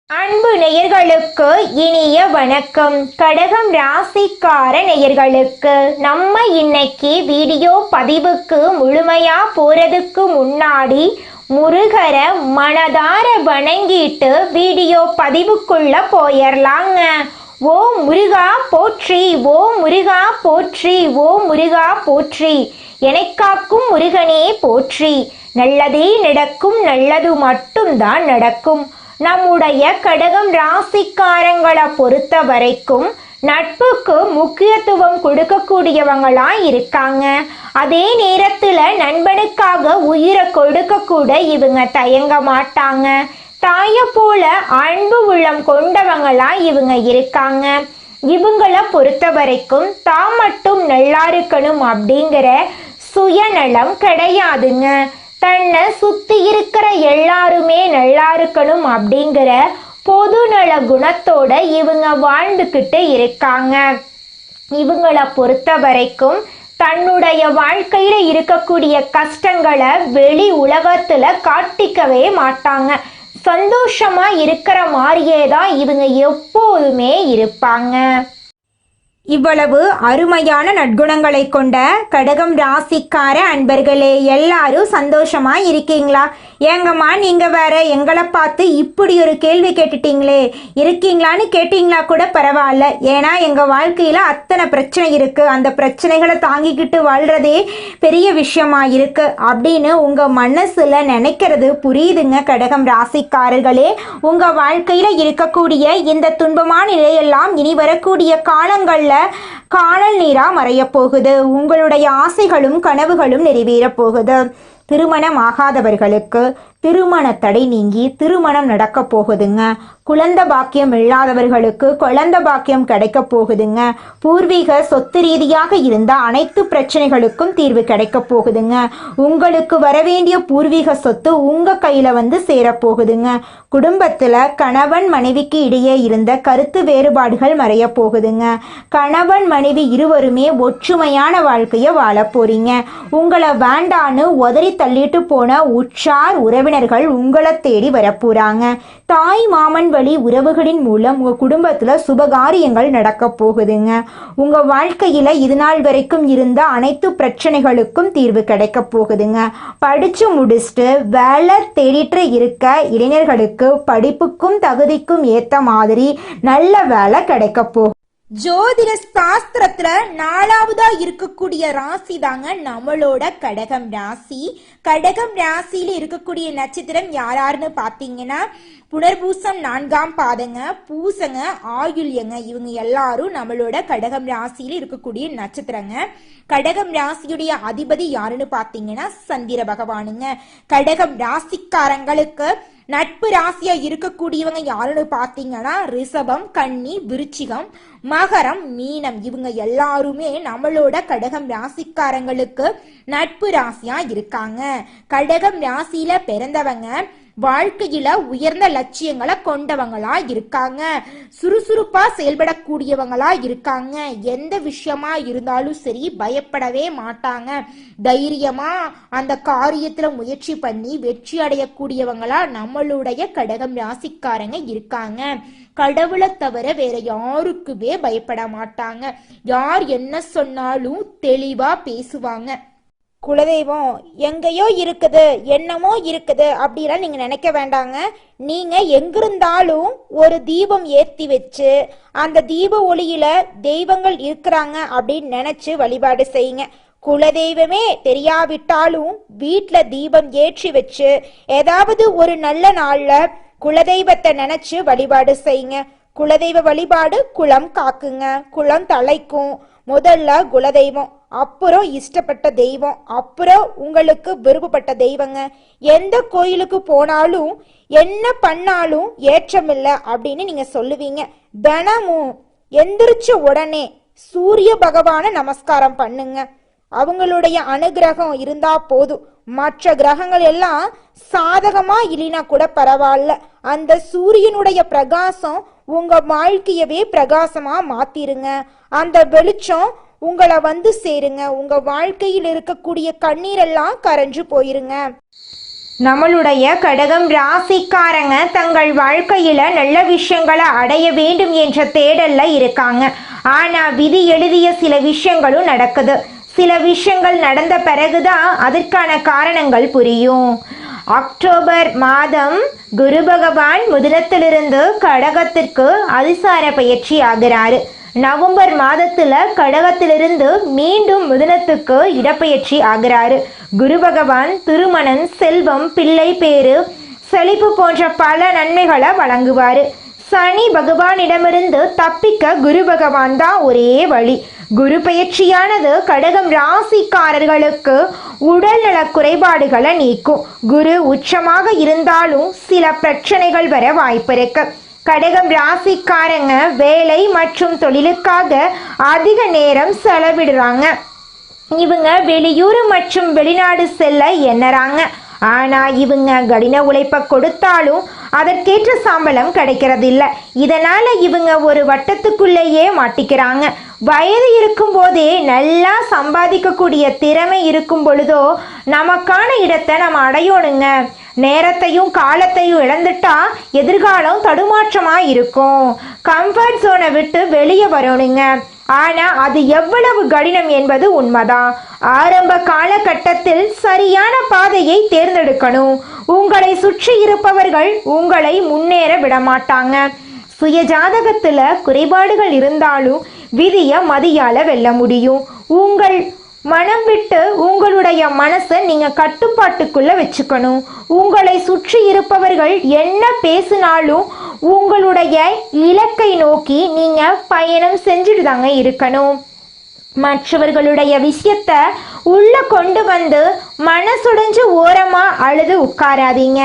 அன்பு நேயர்களுக்கு இனிய வணக்கம். கடகம் ராசிக்கார நேயர்களுக்கு நம்ம இன்னைக்கு வீடியோ பதிவுக்கு முழுமையா போறதுக்கு முன்னாடி முருகரை மனதார வணங்கிட்டு வீடியோ பதிவுக்குள்ள போயிடலாங்க. ஓ முருகா போற்றி, ஓ முருகா போற்றி, ஓ முருகா போற்றி, எனக்காக்கும் முருகனே போற்றி. நல்லதே நடக்கும், நல்லது மட்டும்தான் நடக்கும். நம்முடைய கடகம் ராசிக்காரங்களை பொறுத்த வரைக்கும் நட்புக்கு முக்கியத்துவம் கொடுக்கக்கூடியவங்களா இருக்காங்க. அதே நேரத்துல நண்பனுக்காக உயிரை கொடுக்க கூட இவங்க தயங்க மாட்டாங்க. தாய போல அன்பு உள்ளம் கொண்டவங்களா இவங்க இருக்காங்க. இவங்களை பொறுத்த வரைக்கும் தான் மட்டும் நல்லா இருக்கணும் அப்படிங்கிற சுயநலம் கிடையாதுங்க. தன்னை சுத்தி இருக்கிற எல்லாருமே நல்லா இருக்கணும் அப்படிங்கிற பொதுநல குணத்தோட இவங்க வாழ்ந்துக்கிட்டு இருக்காங்க. இவங்களை பொறுத்த வரைக்கும் தன்னுடைய வாழ்க்கையில இருக்கக்கூடிய கஷ்டங்களை வெளி உலகத்துல காட்டிக்கவே மாட்டாங்க. சந்தோஷமா இருக்கிற மாதிரியே தான் இவங்க எப்போதுமே இருப்பாங்க. இவ்வளவு அருமையான நற்குணங்களை கொண்ட கடகம் ராசிக்கார அன்பர்களே, எல்லாரும் சந்தோஷமா இருக்கீங்களா? ஏங்கம்மா நீங்க வேற எங்களை பார்த்து இப்படி ஒரு கேள்வி கேட்டுட்டீங்களே, இருக்கீங்களான்னு கேட்டீங்களா கூட பரவாயில்ல. ஏன்னா எங்க வாழ்க்கையில அத்தனை பிரச்சனை இருக்கு, அந்த பிரச்சனைகளை தாங்கிக்கிட்டு வாழ்றதே பெரிய விஷயமா இருக்கு அப்படின்னு உங்க மனசுல நினைக்கிறது புரியுதுங்க. கடகம் ராசிக்காரர்களே, உங்க வாழ்க்கையில இருக்கக்கூடிய இந்த துன்பமான நிலையெல்லாம் இனி வரக்கூடிய காலங்கள்ல காணல் நீரா மறைய போகுது. உங்களுடைய ஆசைகளும் கனவுகளும் நிறைவேற போகுது. திருமணம் ஆகாதவர்களுக்கு திருமண தடை நீங்கி திருமணம் நடக்க போகுதுங்க. குழந்தை பாக்கியம் இல்லாதவர்களுக்கு குழந்தை பாக்கியம் கிடைக்க போகுதுங்க. பூர்வீக சொத்து ரீதியாக இருந்த அனைத்து பிரச்சனைகளுக்கும் தீர்வு கிடைக்க போகுதுங்க. உங்களுக்கு வரவேண்டிய பூர்வீக சொத்து உங்க கையில வந்து சேரப்போகுதுங்க. குடும்பத்துல கணவன் மனைவிக்கு இடையே இருந்த கருத்து வேறுபாடுகள் மறைய போகுதுங்க. கணவன் மனைவி இருவருமே ஒற்றுமையான வாழ்க்கைய வாழ போறீங்க. உங்களை வேண்டான்னு உதறி தள்ளிட்டு போன உற்றார் உறவினர்கள் உங்களை தேடி வரப்போறாங்க. தாய் மாமன் வழி உறவுகளின் மூலம் உங்க குடும்பத்துல சுபகாரியங்கள் நடக்க போகுதுங்க. உங்க வாழ்க்கையில இது நாள் வரைக்கும் இருந்த அனைத்து பிரச்சனைகளுக்கும் தீர்வு கிடைக்க போகுதுங்க. படிச்சு முடிச்சுட்டு வேலை தேடிட்டு இருக்க இளைஞர்களுக்கு படிப்புக்கும் தகுதிக்கும் ஏத்த மாதிரி நல்ல வேலை கிடைக்க போகும். ஜோதிட சாஸ்திரத்துல 4வதா இருக்கக்கூடிய ராசி தாங்க நம்மளோட கடகம் ராசி. கடகம் ராசியில இருக்கக்கூடிய நட்சத்திரம் யாராருன்னு பாத்தீங்கன்னா புனர்பூசம் 4ஆம் பாதங்க, பூசங்க, ஆயுள்யங்க. இவங்க எல்லாரும் நம்மளோட கடகம் ராசியில இருக்கக்கூடிய நட்சத்திரங்க. கடகம் ராசியுடைய அதிபதி யாருன்னு பாத்தீங்கன்னா சந்திர பகவானுங்க. கடகம் ராசிக்காரங்களுக்கு நட்பு ராசியா இருக்கக்கூடியவங்க யாருன்னு பாத்தீங்கன்னா ரிஷபம், கன்னி, விருச்சிகம், மகரம், மீனம். இவங்க எல்லாருமே நம்மளோட கடகம் ராசிக்காரங்களுக்கு நட்பு ராசியா இருக்காங்க. கடகம் ராசியில பிறந்தவங்க வாழ்க்கையில உயர்ந்த லட்சியங்களை கொண்டவங்களா இருக்காங்க. சுறுசுறுப்பா செயல்படக்கூடியவங்களா இருக்காங்க. எந்த விஷயமா இருந்தாலும் சரி பயப்படவே மாட்டாங்க. தைரியமா அந்த காரியத்துல முயற்சி பண்ணி வெற்றி அடையக்கூடியவங்களா நம்மளுடைய கடகம் ராசிக்காரங்க இருக்காங்க. கடவுளை தவிர வேற யாருக்குமே பயப்பட மாட்டாங்க. யார் என்ன சொன்னாலும் தெளிவா பேசுவாங்க. குலதெய்வம் எங்கேயோ இருக்குது, என்னமோ இருக்குது அப்படிலாம் நீங்க நினைக்க வேண்டாங்க. நீங்க எங்கிருந்தாலும் ஒரு தீபம் ஏத்தி வச்சு அந்த தீப ஒளியில தெய்வங்கள் இருக்கிறாங்க அப்படின்னு நினைச்சு வழிபாடு செய்யுங்க. குலதெய்வமே தெரியாவிட்டாலும் வீட்டுல தீபம் ஏற்றி வச்சு ஏதாவது ஒரு நல்ல நாள்ல குலதெய்வத்தை நினைச்சு வழிபாடு செய்யுங்க. குலதெய்வ வழிபாடு குலம் காக்குங்க, குலம் தலைக்கும். முதல்ல குலதெய்வம், அப்புறம் இஷ்டப்பட்ட தெய்வம், அப்புறம் உங்களுக்கு விருப்பப்பட்ட தெய்வங்க. எந்த கோயிலுக்கு போனாலும் என்ன பண்ணாலும் ஏற்றமில்லை அப்படின்னு நீங்க சொல்லுவீங்க. தினமும் எந்திரிச்ச உடனே சூரிய பகவான நமஸ்காரம் பண்ணுங்க. அவங்களுடைய அனுகிரகம் இருந்தா போதும். மற்ற கிரகங்கள் எல்லாம் சாதகமா இல்லைனா கூட பரவாயில்ல, அந்த சூரியனுடைய பிரகாசம் உங்க வாழ்க்கையவே பிரகாசமா மாத்திருங்க. அந்த வெளிச்சம் உங்களை வந்து சேருங்க. உங்க வாழ்க்கையில் இருக்கக்கூடிய கண்ணீரெல்லாம் கரைஞ்சு போயிருங்க. நம்மளுடைய கடகம் ராசிக்காரங்க தங்கள் வாழ்க்கையில நல்ல விஷயங்களை அடைய வேண்டும் என்ற தேடல்ல இருக்காங்க. ஆனா விதி எழுதிய சில விஷயங்களும் நடக்குது. சில விஷயங்கள் நடந்த பிறகுதான் அதற்கான காரணங்கள் புரியும். அக்டோபர் மாதம் குரு பகவான் மிதுனத்திலிருந்து கடகத்திற்கு அதிசார பயிற்சி ஆகிறாரு. நவம்பர் மாதத்துல கடகத்திலிருந்து மீண்டும் மிதுனத்துக்கு இடப்பெயர்ச்சி ஆகிறாரு. குரு பகவான் திருமணம், செல்வம், பிள்ளை பேரு, செழிப்பு போன்ற பல நன்மைகளை வழங்குவாரு. சனி பகவானிடமிருந்து தப்பிக்க குரு பகவான் தான் ஒரே வழி. குரு பயிற்சியானது கடகம் ராசிக்காரர்களுக்கு உடல்நல குறைபாடுகளை நீக்கும். குரு உச்சமாக இருந்தாலும் சில பிரச்சனைகள் வர வாய்ப்பு இருக்கு. கடகம் ராசிக்காரங்க வேலை மற்றும் தொழிலுக்காக அதிக நேரம் செலவிடுறாங்க. இவங்க வெளியூர் மற்றும் வெளிநாடு செல்ல எண்ணறாங்க. ஆனா இவங்க கடின உழைப்பை கொடுத்தாலும் அதற்கேற்ற சம்பளம் கிடைக்கிறது இல்லை. இதனால இவங்க ஒரு வட்டத்துக்குள்ளேயே மாட்டிக்கிறாங்க. வயது இருக்கும் போதே நல்லா சம்பாதிக்கக்கூடிய திறமை இருக்கும் பொழுதோ நமக்கான இடத்தை நம்ம அடையணுங்க. நேரத்தையும் காலத்தையும் இழந்துட்டா எதிர்காலம் தடுமாற்றமா இருக்கும். கம்ஃபர்ட் ஜோனை விட்டு வெளியே வரணுங்க. ஆனா அது எவ்வளவு கடினம் என்பது உண்மைதான். ஆரம்ப காலகட்டத்தில் சரியான பாதையை தேர்ந்தெடுக்கணும். உங்களை சுற்றி இருப்பவர்கள் உங்களை முன்னேற விடமாட்டாங்க. சுய ஜாதகத்துல குறைபாடுகள் இருந்தாலும் விதிய மதியால வெல்ல முடியும். உங்கள் மனம் விட்டு உங்களுடைய மனசை நீங்க கட்டுப்பாட்டுக்குள்ள வச்சுக்கணும். உங்களை சுற்றி இருப்பவர்கள் என்ன பேசினாலும் உங்களுடைய இலக்கை நோக்கி நீங்க பயணம் செஞ்சுட்டு தாங்க இருக்கணும். மற்றவர்களுடைய விஷயத்த உள்ள கொண்டு வந்து மனசுடைஞ்சு ஓரமா அழுது உட்காராதீங்க.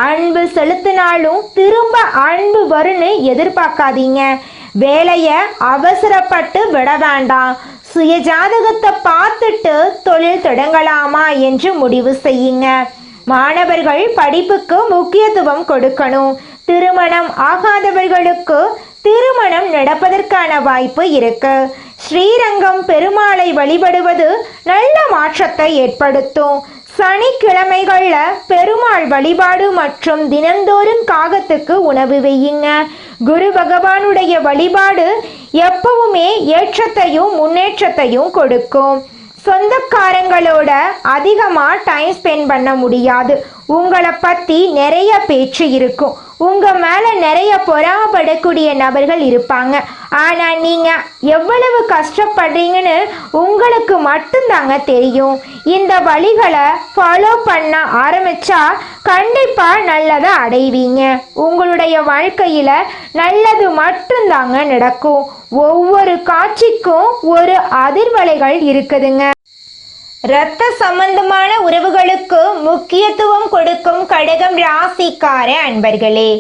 அன்பு செலுத்தினாலும் திரும்ப அன்பு வரும்னு எதிர்பார்க்காதீங்க. வேலைய அவசரப்பட்டு விட வேண்டாம். சுய ஜாதகத்தை பார்த்துட்டு தொழில் தொடங்கலாமா என்று முடிவு செய்யுங்க. மாணவர்கள் படிப்புக்கு முக்கியத்துவம் கொடுக்கணும். திருமணம் ஆகாதவர்களுக்கு திருமணம் நடப்பதற்கான வாய்ப்பு இருக்கு. ஸ்ரீரங்கம் பெருமாளை வழிபடுவது நல்ல மாற்றத்தை ஏற்படுத்தும். சனிக்கிழமைகள்ல பெருமாள் வழிபாடு மற்றும் தினந்தோறும் காகத்துக்கு உணவு வையுங்க. குரு பகவானுடைய வழிபாடு எப்பவுமே ஏற்றத்தையும் முன்னேற்றத்தையும் கொடுக்கும். சொந்தக்காரங்களோட அதிகமா டைம் ஸ்பெண்ட் பண்ண முடியாது. உங்களை பத்தி நிறைய பேச்சு இருக்கும். உங்க மேல நிறைய பொறாமப்படக்கூடிய நபர்கள் இருப்பாங்க. ஆனா நீங்க எவ்வளவு கஷ்டப்படுறீங்கன்னு உங்களுக்கு மட்டும்தாங்க தெரியும். இந்த வழிகளை ஃபாலோ பண்ண ஆரம்பிச்சா கண்டிப்பா நல்லதை அடைவீங்க. உங்களுடைய வாழ்க்கையில நல்லது மட்டும்தாங்க நடக்கும். ஒவ்வொரு காட்சிக்கும் ஒரு அதிர்வலைகள் இருக்குதுங்க. இரத்த சம்பந்தமான உறவுகளுக்கு முக்கியத்துவம் கொடுக்கும் கடகம் ராசிக்கார அன்பர்களே,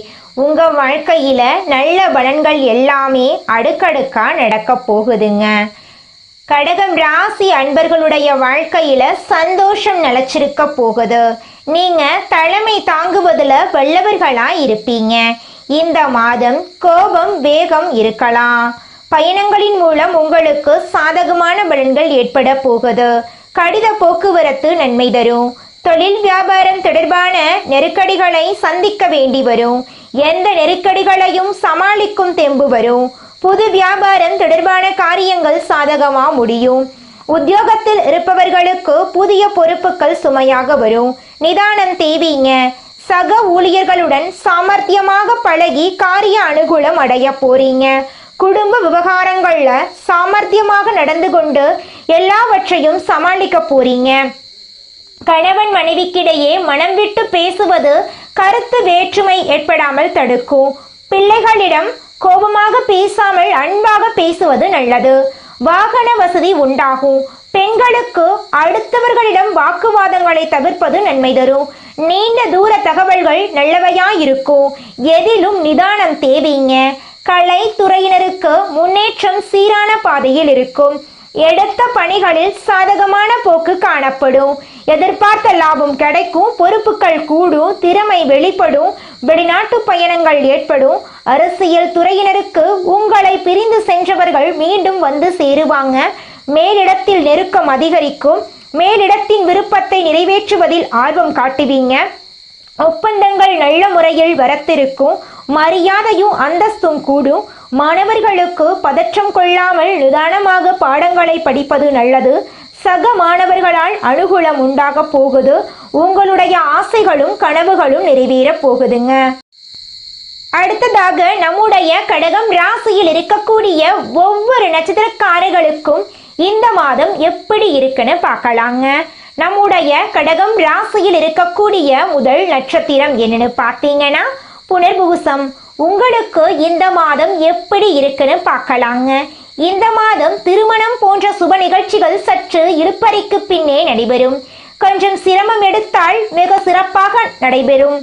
உங்க வாழ்க்கையில நல்ல பலன்கள் எல்லாமே அடுக்கடுக்கா நடக்க போகுதுங்க. கடகம் ராசி அன்பர்களுடைய வாழ்க்கையில சந்தோஷம் நிலைச்சிருக்க போகுது. நீங்க தலைமை தாங்குவதுல வல்லவர்களா இருப்பீங்க. இந்த மாதம் கோபம் வேகம் இருக்கலாம். பயணங்களின் மூலம் உங்களுக்கு சாதகமான பலன்கள் ஏற்பட போகுது. கடித போக்குவரத்து நன்மை தரும். தொழில் வியாபாரம் தொடர்பான நெருக்கடிகளை சந்திக்க வேண்டி வரும். எந்த நெருக்கடிகளையும் சமாளிக்கும் தெம்பு வரும். புது வியாபாரம் தொடர்பான காரியங்கள் சாதகமா முடியும். உத்தியோகத்தில் இருப்பவர்களுக்கு புதிய பொறுப்புகள் சுமையாக வரும். நிதானம் தேவைங்க. சக ஊழியர்களுடன் சாமர்த்தியமாக பழகி காரிய அனுகூலம் அடைய போறீங்க. குடும்ப விவகாரங்கள்ல சாமர்த்தியமாக நடந்து கொண்டு எல்லாவற்றையும் சமாளிக்க போறீங்க. கணவன் மனைவிக்கிடையே மனம் விட்டு பேசுவது கருத்து வேற்றுமை ஏற்படாமல் தடுக்கும். பிள்ளைகளிடம் கோபமாக பேசாமல் அன்பாக பேசுவது நல்லது. வாகன வசதி உண்டாகும். பெண்களுக்கு அடுத்தவர்களிடம் வாக்குவாதங்களை தவிர்ப்பது நன்மை தரும். நீண்ட தூர தகவல்கள் நல்லவையாயிருக்கும். எதிலும் நிதானம் தேவைங்க. கலைத்துறையினருக்கு முன்னேற்றம் சீரான பாதையில் இருக்கும். எடுத்த பணிகளில் சாதகமான போக்கு காணப்படும். எதிர்பார்த்த லாபம் கிடைக்கும். பொறுப்புகள் கூடும். திறமை வெளிப்படும். வெளிநாட்டு பயணங்கள் ஏற்படும். அரசியல் துறையினருக்கு உங்களை பிரிந்து சென்றவர்கள் மீண்டும் வந்து சேருவாங்க. மேலிடத்தில் நெருக்கம் அதிகரிக்கும். மேலிடத்தின் விருப்பத்தை நிறைவேற்றுவதில் ஆர்வம் காட்டுவீங்க. ஒப்பந்தங்கள் நல்ல முறையில் வரத்திருக்கும். மரியாதையும் அந்தஸ்தும் கூடும். மாணவர்களுக்கு பதற்றம் கொள்ளாமல் நிதானமாக பாடங்களை படிப்பது நல்லது. சக மாணவர்களால் அனுகூலம் உண்டாக போகுது. உங்களுடைய ஆசைகளும் கனவுகளும் நிறைவேற போகுதுங்க. அடுத்ததாக நம்முடைய கடகம் ராசியில் இருக்கக்கூடிய ஒவ்வொரு நட்சத்திரக்காரர்களுக்கும் இந்த மாதம் எப்படி இருக்குன்னு பார்க்கலாங்க. நம்முடைய கடகம் ராசியில் இருக்கக்கூடிய முதல் நட்சத்திரம் என்னன்னு பார்த்தீங்கன்னா புனர்பூசம். உங்களுக்கு இந்த மாதம் எப்படி இருக்குன்னு பார்க்கலாங்க. இந்த மாதம் திருமணம் போன்ற சுப நிகழ்ச்சிகள் சற்று இழுப்பறைக்கு பின்னே நடைபெறும். கொஞ்சம் சிரமம் எடுத்தால் மிக சிறப்பாக நடைபெறும்.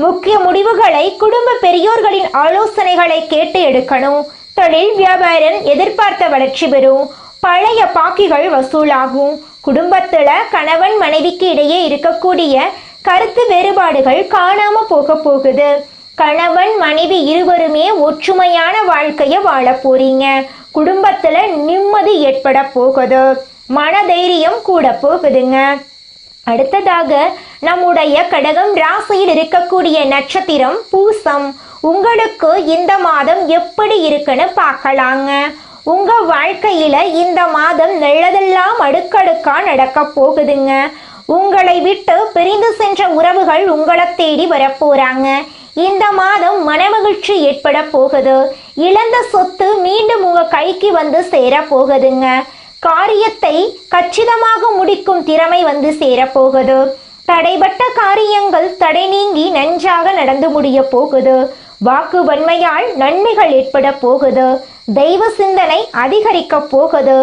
முக்கிய முடிவுகளை குடும்ப பெரியோர்களின் ஆலோசனைகளை கேட்டு எடுக்கணும். தொழில் வியாபாரம் எதிர்பார்த்த வளர்ச்சி பெறும். பழைய பாக்கிகள் வசூலாகும். குடும்பத்துல கணவன் மனைவிக்கு இடையே இருக்கக்கூடிய கருத்து வேறுபாடுகள் காணாம போகுது. கணவன் மனைவி இருவருமே ஒற்றுமையான வாழ்க்கைய வாழ போறீங்க. குடும்பத்துல நிம்மதி ஏற்பட போகுது. மனதைரியம் கூட போகுதுங்க. அடுத்ததாக நம்முடைய கடகம் ராசியில் இருக்கக்கூடிய நட்சத்திரம் பூசம். உங்களுக்கு இந்த மாதம் எப்படி இருக்குன்னு பார்க்கலாங்க. உங்க வாழ்க்கையில இந்த மாதம் நல்லதெல்லாம் அடுக்கடுக்கா நடக்க போகுதுங்க. உங்களை விட்டு பிரிந்து சென்ற உறவுகள் உங்களை தேடி வரப்போறாங்க. இந்த மாதம் மனமகிழ்ச்சி ஏற்பட போகுது. இழந்த சொத்து மீண்டும் உங்க கைக்கு வந்து சேர போகுதுங்க. காரியத்தை கச்சிதமாக முடிக்கும் திறமை வந்து சேரப்போகுது. தடைபட்ட காரியங்கள் தடை நீங்கி நன்றாக நடந்து முடிய போகுது. வாக்கு வன்மையால் நன்மைகள் ஏற்பட போகுது. தெய்வ சிந்தனை அதிகரிக்க போகுது.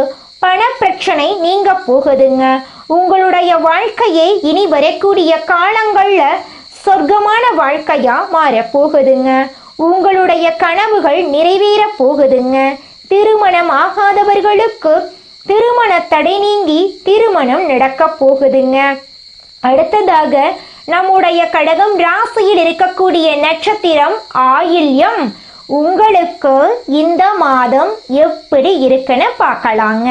பண பிரச்சனை நீங்க போகுதுங்க. உங்களுடைய வாழ்க்கையை இனி வரக்கூடிய காலங்கள்ல சொர்க்கமான வாழ்க்கையா மாற போகுதுங்க. உங்களுடைய கனவுகள் நிறைவேற போகுதுங்க. திருமணம் ஆகாதவர்களுக்கு திருமண தடை நீங்கி திருமணம் நடக்க போகுதுங்க. அடுத்ததாக நம்முடைய கடகம் ராசியில் இருக்கக்கூடிய நட்சத்திரம் ஆயில்யம். உங்களுக்கு இந்த மாதம் எப்படி இருக்குன்னு பார்க்கலாங்க.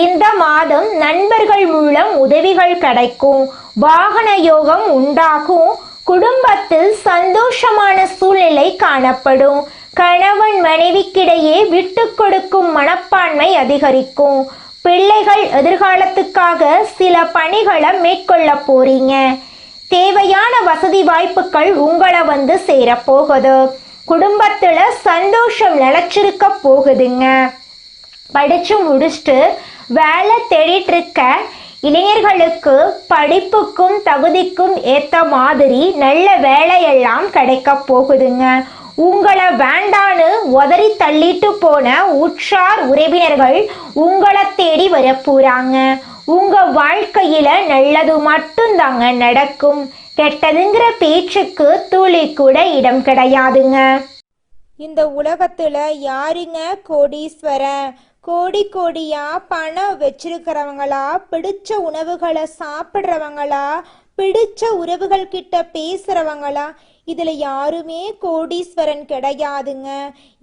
இந்த மாதம் நண்பர்கள் மூலம் உதவிகள் கிடைக்கும். வாகன யோகம் உண்டாகும். குடும்பத்தில் சந்தோஷமான சூழ்நிலை காணப்படும். கணவன் மனைவிக்கிடையே விட்டு கொடுக்கும் மனப்பான்மை அதிகரிக்கும். பிள்ளைகள் எதிர்காலத்துக்காக சில பணிகளை மேற்கொள்ள போறீங்க. தேவையான வசதி வாய்ப்புகள் உங்களை வந்து சேரப்போகுது. குடும்பத்துல சந்தோஷம் நிலைச்சிருக்க போகுதுங்க. படிச்சு முடிச்சுட்டு வேலை தேடிட்டு இருக்க இளைஞர்களுக்கு படிப்புக்கும் தகுதிக்கும் ஏத்த மாதிரி நல்ல வேலையெல்லாம் கிடைக்க போகுதுங்க. உங்களை வேண்டான்னு உதறி தள்ளிட்டு போன உற்றார் உறவினர்கள் உங்களை தேடி வர போறாங்க. உங்க வாழ்க்கையில நல்லது மட்டும்தாங்க நடக்கும். கெட்டதுங்கிற பேச்சுக்கு துளி கூட இடம் கிடையாதுங்க. இந்த உலகத்துல யாருங்க கோடீஸ்வரன்? கோடி கோடியா பணம் வச்சிருக்கிறவங்களா, பிடிச்ச உணவுகளை சாப்பிட்றவங்களா, பிடிச்ச உறவுகள் கிட்ட பேசுறவங்களா? இதுல யாருமே கோடீஸ்வரன் கிடையாதுங்க.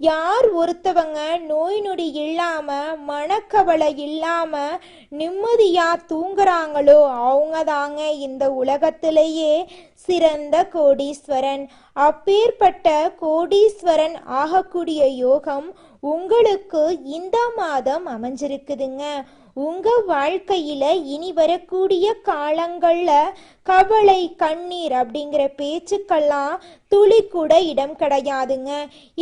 யார் ஒருத்தவங்க நோய் நொடி இல்லாம மனக்கவலை இல்லாம நிம்மதியா தூங்குறாங்களோ அவங்க தாங்க இந்த உலகத்திலேயே சிறந்த கோடீஸ்வரன். அப்பேற்பட்ட கோடீஸ்வரன் ஆகக்கூடிய யோகம் உங்களுக்கு இந்த மாதம் அமைஞ்சிருக்குதுங்க. உங்க வாழ்க்கையில இனி வரக்கூடிய காலங்கள்ல கவலை கண்ணீர் அப்படிங்கிற பேச்சுக்கெல்லாம் துளி கூட இடம் கிடையாதுங்க.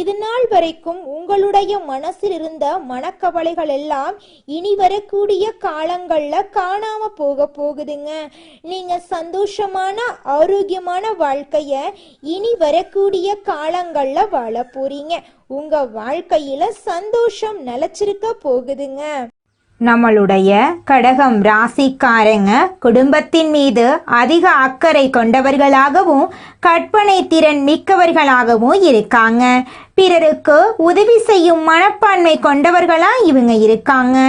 இது நாள் வரைக்கும் உங்களுடைய மனசில் இருந்த மனக்கவலைகள் எல்லாம் இனி வரக்கூடிய காலங்கள்ல காணாம போகுதுங்க. நீங்க சந்தோஷமான ஆரோக்கியமான வாழ்க்கைய இனி வரக்கூடிய காலங்கள்ல வாழ போறீங்க. உங்க வாழ்க்கையில சந்தோஷம் நிலைச்சிருக்க போகுதுங்க. நம்மளுடைய கடகம் ராசிக்காரங்க குடும்பத்தின் மீது அதிக அக்கறை கொண்டவர்களாகவும் கற்பனை திறன் மிக்கவர்களாகவும் இருக்காங்க. பிறருக்கு உதவி செய்யும் மனப்பான்மை கொண்டவர்களா இவங்க இருக்காங்க.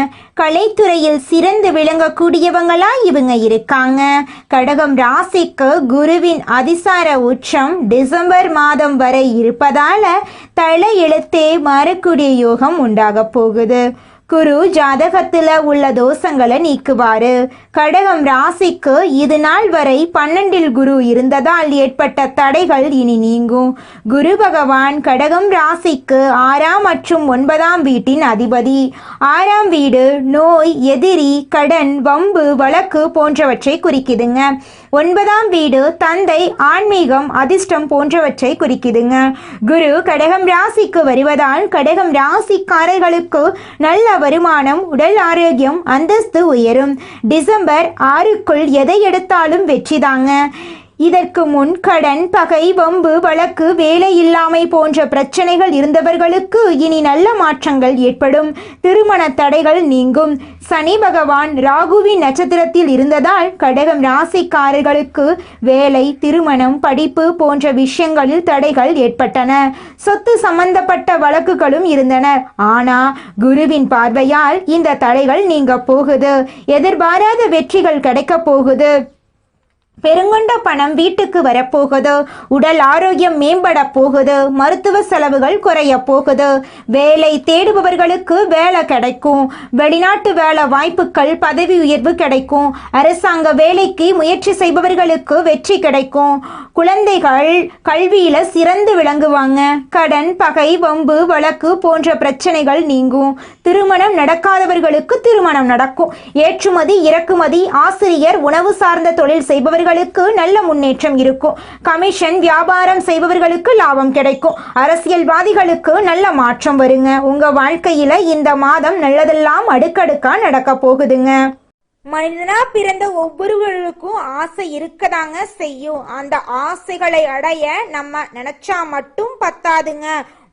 கலைத்துறையில் சிறந்து விளங்கக்கூடியவங்களா இவங்க இருக்காங்க. கடகம் ராசிக்கு குருவின் அதிசார உச்சம் டிசம்பர் மாதம் வரை இருப்பதால தலை எழுத்தே மாறக்கூடிய யோகம் உண்டாக போகுது. குரு ஜாதகத்துல உள்ள தோஷங்களை நீக்குவாரு. கடகம் ராசிக்கு இது நாள் வரை 12ல் குரு இருந்ததால் ஏற்பட்ட தடைகள் இனி நீங்கும். குரு பகவான் கடகம் ராசிக்கு 6ஆம் மற்றும் 9ஆம் வீட்டின் அதிபதி. 6ஆம் வீடு நோய், எதிரி, கடன், வம்பு, வழக்கு போன்றவற்றை குறிக்குதுங்க. 9ஆம் வீடு தந்தை, ஆன்மீகம், அதிர்ஷ்டம் போன்றவற்றை குறிக்குதுங்க. குரு கடகம் ராசிக்கு வருவதால் கடகம் ராசிக்காரர்களுக்கு நல்ல வருமானம், உடல் ஆரோக்கியம், அந்தஸ்து உயரும். டிசம்பர் 6க்குள் எதை எடுத்தாலும் வெற்றிதாங்க. இதற்கு முன் கடன், பகை, வம்பு, வழக்கு, வேலை இல்லாமை போன்ற பிரச்சனைகள் இருந்தவர்களுக்கு இனி நல்ல மாற்றங்கள் ஏற்படும். திருமண தடைகள் நீங்கும். சனி பகவான் ராகுவின் நட்சத்திரத்தில் இருந்ததால் கடகம் ராசிக்காரர்களுக்கு வேலை, திருமணம், படிப்பு போன்ற விஷயங்களில் தடைகள் ஏற்பட்டன. சொத்து சம்பந்தப்பட்ட வழக்குகளும் இருந்தன. ஆனா குருவின் பார்வையால் இந்த தடைகள் நீங்க போகுது. எதிர்பாராத வெற்றிகள் கிடைக்க போகுது. பெருங்கொண்ட பணம் வீட்டுக்கு வரப்போகுது. உடல் ஆரோக்கியம் மேம்பட போகுது. மருத்துவ செலவுகள் குறைய போகுது. வேலை தேடுபவர்களுக்கு வேலை கிடைக்கும். வெளிநாட்டு வேலை வாய்ப்புகள், பதவி உயர்வு கிடைக்கும். அரசாங்க வேலைக்கு முயற்சி செய்பவர்களுக்கு வெற்றி கிடைக்கும். குழந்தைகள் கல்வியில சிறந்து விளங்குவாங்க. கடன், பகை, வம்பு, வழக்கு போன்ற பிரச்சனைகள் நீங்கும். திருமணம் நடக்காதவர்களுக்கு திருமணம் நடக்கும். ஏற்றுமதி, இறக்குமதி, ஆசிரியர், உணவு சார்ந்த தொழில் செய்பவர்களுக்கு நல்ல முன்னேற்றம் இருக்கும். கமிஷன் வியாபாரம் செய்பவர்களுக்கு லாபம் கிடைக்கும். அரசியல்வாதிகளுக்கு நல்ல மாற்றம் வருங்க. உங்க வாழ்க்கையில இந்த மாதம் நல்லதெல்லாம் அடுக்கடுக்கா நடக்க போகுதுங்க. மனிதனா பிறந்த ஒவ்வொருவருக்கும் ஆசை இருக்கதாங்க செய்யும். அந்த ஆசைகளை அடைய நம்ம நினைச்சா மட்டும் பத்தாதுங்க.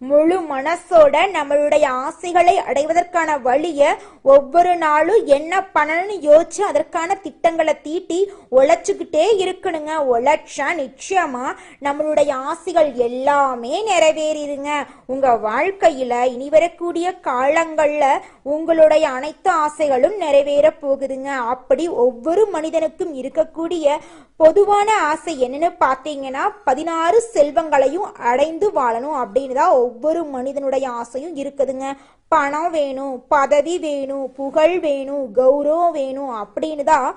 முழு மனசோட நம்மளுடைய ஆசைகளை அடைவதற்கான வழியை ஒவ்வொரு நாளும் என்ன பண்ணணும்னு யோசிச்சு அதற்கான திட்டங்களை தீட்டி உழைச்சுக்கிட்டே இருக்கணுங்க. உழைச்சா நிச்சயமா நம்மளுடைய ஆசைகள் எல்லாமே நிறைவேறிடுங்க. உங்க வாழ்க்கையில இனி வரக்கூடிய காலங்கள்ல உங்களுடைய அனைத்து ஆசைகளும் நிறைவேற போகுதுங்க. அப்படி ஒவ்வொரு மனிதனுக்கும் இருக்கக்கூடிய பொதுவான ஆசை என்னன்னு பார்த்தீங்கன்னா 16 செல்வங்களையும் அடைந்து வாழணும் அப்படின்னு தான் ஒவ்வொரு மனிதனுடைய ஆசையும் இருக்குதுங்க. பணம் வேணும், பதவி வேணும், புகழ் வேணும், கௌரவம் வேணும் அப்படின்னு தான்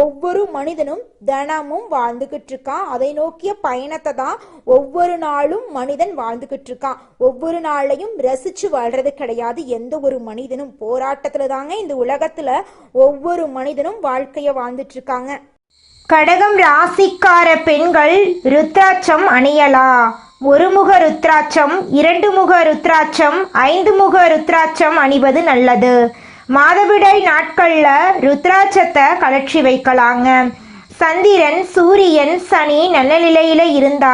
ஒவ்வொரு மனிதனும் தினமும் வாழ்ந்துகிட்டு இருக்கான். அதை நோக்கிய பயணத்தை தான் ஒவ்வொரு நாளும் மனிதன் வாழ்ந்துகிட்டு இருக்கான். ஒவ்வொரு நாளையும் ரசிச்சு வாழ்றது கிடையாது. எந்த ஒரு மனிதனும் போராட்டத்துல தாங்க இந்த உலகத்துல ஒவ்வொரு மனிதனும் வாழ்க்கைய வாழ்ந்துட்டு இருக்காங்க. கடகம் ராசிக்கார பெண்கள் ருத்ராட்சம் அணியலா? ஒருமுக ருத்ராட்சம், 2 முக ருத்ராட்சம், 5 முக ருத்ராட்சம் அணிவது நல்லது. மாதவிடாய் நாட்கள்ல ருத்ராட்சத்தை கலற்றி வைக்கலாங்க. சந்திரன், சூரியன், சனி நல்ல நிலையில இருந்தா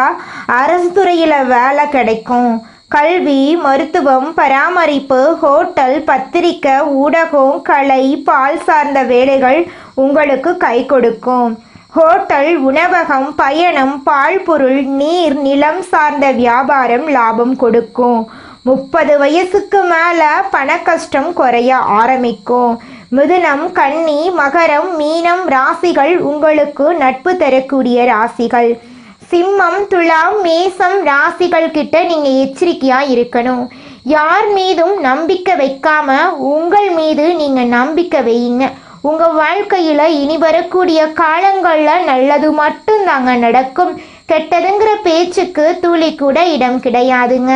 அரசு துறையில வேலை கிடைக்கும். கல்வி, மருத்துவம், பராமரிப்பு, ஹோட்டல், பத்திரிக்கை, ஊடகம், கலை, பால் சார்ந்த வேலைகள் உங்களுக்கு கை கொடுக்கும். ஹோட்டல், உணவகம், பயணம், பால் பொருள், நீர், நிலம் சார்ந்த வியாபாரம் லாபம் கொடுக்கும். 30 வயசுக்கு மேல பண கஷ்டம் குறைய ஆரம்பிக்கும். மிதுனம், கன்னி, மகரம், மீனம் ராசிகள் உங்களுக்கு நட்பு தரக்கூடிய ராசிகள். சிம்மம், துலாம், மேசம் ராசிகள் கிட்ட நீங்க எச்சரிக்கையா இருக்கணும். யார் மீதும் நம்பிக்கை வைக்காம உங்கள் மீது நீங்க நம்பிக்கை வையுங்க. உங்க வாழ்க்கையில இனி வரக்கூடிய காலங்கள்ல நல்லது மட்டும்தாங்க நடக்கும். கெட்டதுங்கிற பேச்சுக்கு துளி கூட இடம் கிடையாதுங்க.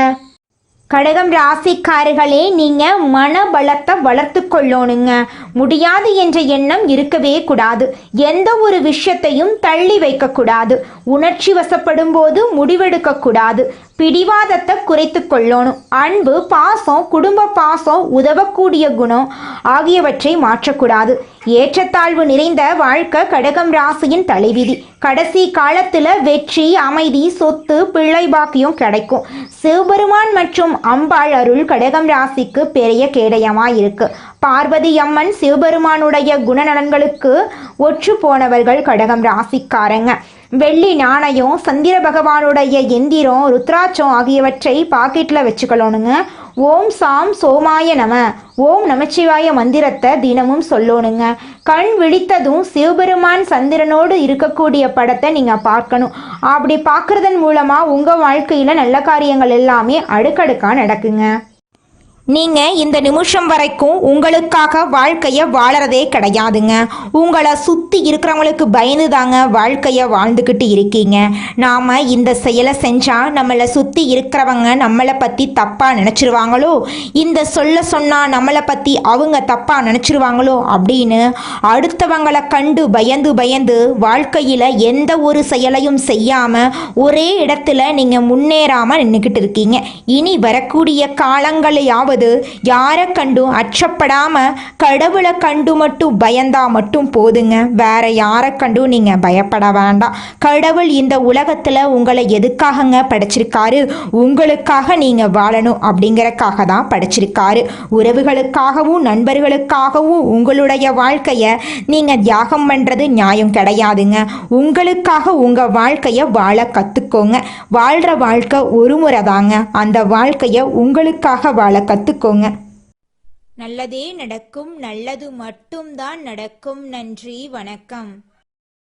கடகம் ராசிக்காரர்களே, நீங்க மனபலத்தை வளர்த்து கொள்ளணுங்க. முடியாது என்ற எண்ணம் இருக்கவே கூடாது. எந்த ஒரு விஷயத்தையும் தள்ளி வைக்க கூடாது. உணர்ச்சி வசப்படும் போது முடிவெடுக்க கூடாது. பிடிவாதத்தை குறைத்து கொள்ளணும். அன்பு, பாசம், குடும்ப பாசம், உதவக்கூடிய குணம் ஆகியவற்றை மாற்றக்கூடாது. ஏற்றத்தாழ்வு நிறைந்த வாழ்க்கை கடகம் ராசியின் தலைவிதி. கடைசி காலத்துல வெற்றி, அமைதி, சொத்து, பிள்ளை பாக்கியம் கிடைக்கும். சிவபெருமான் மற்றும் அம்பாள் அருள் கடகம் ராசிக்கு பெரிய கேடயமா இருக்கு. பார்வதி அம்மன் சிவபெருமானுடைய குணநலன்களுக்கு ஒற்று போனவர்கள் கடகம் ராசிக்காரங்க. வெள்ளி நாணயம், சந்திர பகவானுடைய எந்திரம், ருத்ராட்சம் ஆகியவற்றை பாக்கெட்டில் வச்சுக்கணுங்க. ஓம் சாம் சோமாய நம, ஓம் நமச்சிவாய மந்திரத்தை தினமும் சொல்லணுங்க. கண் விழித்ததும் சிவபெருமான் சந்திரனோடு இருக்கக்கூடிய படத்தை நீங்கள் பார்க்கணும். அப்படி பார்க்குறதன் மூலமாக உங்கள் வாழ்க்கையில் நல்ல காரியங்கள் எல்லாமே அடுக்கடுக்காக நடக்குங்க. நீங்க இந்த நிமிஷம் வரைக்கும் உங்களுக்காக வாழ்க்கைய வாழறதே கிடையாதுங்க. உங்களை சுத்தி இருக்கிறவங்களுக்கு பயந்து தாங்க வாழ்க்கைய வாழ்ந்துக்கிட்டு இருக்கீங்க. நாம இந்த செயலை செஞ்சா நம்மளை சுத்தி இருக்கிறவங்க நம்மளை பத்தி தப்பா நினைச்சிருவாங்களோ, இந்த சொன்னா நம்மளை பத்தி அவங்க தப்பா நினைச்சிருவாங்களோ அப்படின்னு அடுத்தவங்களை கண்டு பயந்து பயந்து வாழ்க்கையில எந்த ஒரு செயலையும் செய்யாம ஒரே இடத்துல நீங்க முன்னேறாம நின்றுக்கிட்டு இருக்கீங்க. இனி வரக்கூடிய காலங்களையாவது யாரை கண்டும் அச்சப்படாம கடவுளை கண்டு மட்டும் பயந்தா மட்டும் போதுங்க. வேற யாரை கண்டும் நீங்க பயப்பட வேண்டாம். கடவுள் இந்த உலகத்துல உங்களை எதுக்காகங்க படைச்சிருக்காரு? உங்களுக்காக நீங்க வாழணும் அப்படிங்கறக்காக தான் படைச்சிருக்காரு. உறவுகளுக்காகவும் நண்பர்களுக்காகவும் உங்களுடைய வாழ்க்கைய நீங்க தியாகம் பண்றது நியாயம் கிடையாதுங்க. உங்களுக்காக உங்க வாழ்க்கைய வாழ கத்துக்கோங்க. வாழ்ற வாழ்க்கை ஒரு முறை தாங்க. அந்த வாழ்க்கைய உங்களுக்காக வாழ கத்துக்கோங்க. நல்லதே நடக்கும், நல்லது மட்டும்தான் நடக்கும். நன்றி, வணக்கம்.